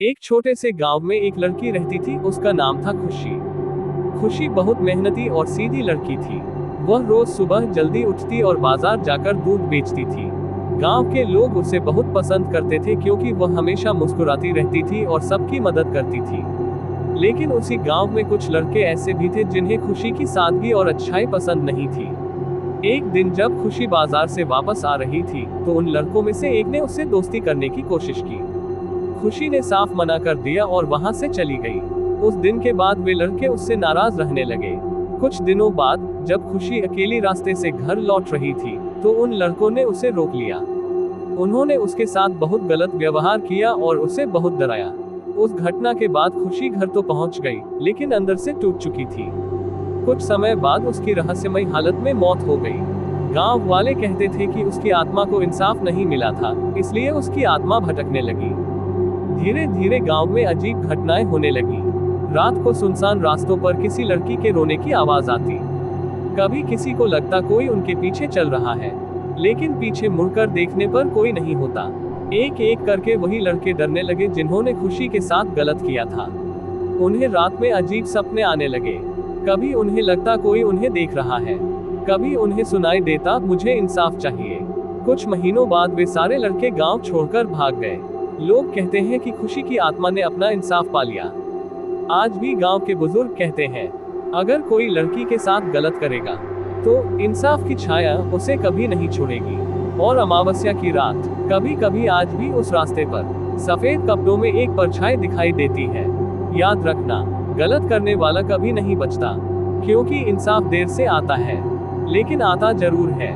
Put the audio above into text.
एक छोटे से गांव में एक लड़की रहती थी। उसका नाम था खुशी। खुशी बहुत मेहनती और सीधी लड़की थी। वह रोज सुबह जल्दी उठती और बाजार जाकर दूध बेचती थी। गांव के लोग उसे बहुत पसंद करते थे क्योंकि वह हमेशा मुस्कुराती रहती थी और सबकी मदद करती थी। लेकिन उसी गांव में कुछ लड़के ऐसे भी थे जिन्हें खुशी की सादगी और अच्छाई पसंद नहीं थी। एक दिन जब खुशी बाजार से वापस आ रही थी तो उन लड़कों में से एक ने उससे दोस्ती करने की कोशिश की। खुशी ने साफ मना कर दिया और वहां से चली गई। उस दिन के बाद वे लड़के उससे नाराज रहने लगे। कुछ दिनों बाद जब खुशी अकेली रास्ते से घर लौट रही थी तो उन लड़कों ने उसे रोक लिया। उन्होंने उसके साथ बहुत गलत व्यवहार किया और उसे बहुत डराया। उस घटना के बाद खुशी घर तो पहुंच गई लेकिन अंदर से टूट चुकी थी। कुछ समय बाद उसकी रहस्यमयी हालत में मौत हो गई। गांव वाले कहते थे कि उसकी आत्मा को इंसाफ नहीं मिला था, इसलिए उसकी आत्मा भटकने लगी। धीरे धीरे गांव में अजीब घटनाएं होने लगी। रात को सुनसान रास्तों पर किसी लड़की के रोने की आवाज आती। कभी किसी को लगता कोई उनके पीछे चल रहा है, लेकिन पीछे मुड़कर देखने पर कोई नहीं होता। एक एक करके वही लड़के डरने लगे जिन्होंने खुशी के साथ गलत किया था। उन्हें रात में अजीब सपने आने लगे। कभी उन्हें लगता कोई उन्हें देख रहा है, कभी उन्हें सुनाई देता मुझे इंसाफ चाहिए। कुछ महीनों बाद वे सारे लड़के गांव छोड़कर भाग गए। लोग कहते हैं कि खुशी की आत्मा ने अपना इंसाफ पा लिया। आज भी गांव के बुजुर्ग कहते हैं, अगर कोई लड़की के साथ गलत करेगा तो इंसाफ की छाया उसे कभी नहीं छोड़ेगी। और अमावस्या की रात कभी कभी आज भी उस रास्ते पर सफेद कपड़ों में एक परछाई दिखाई देती है। याद रखना, गलत करने वाला कभी नहीं बचता, क्योंकि इंसाफ देर से आता है लेकिन आता जरूर है।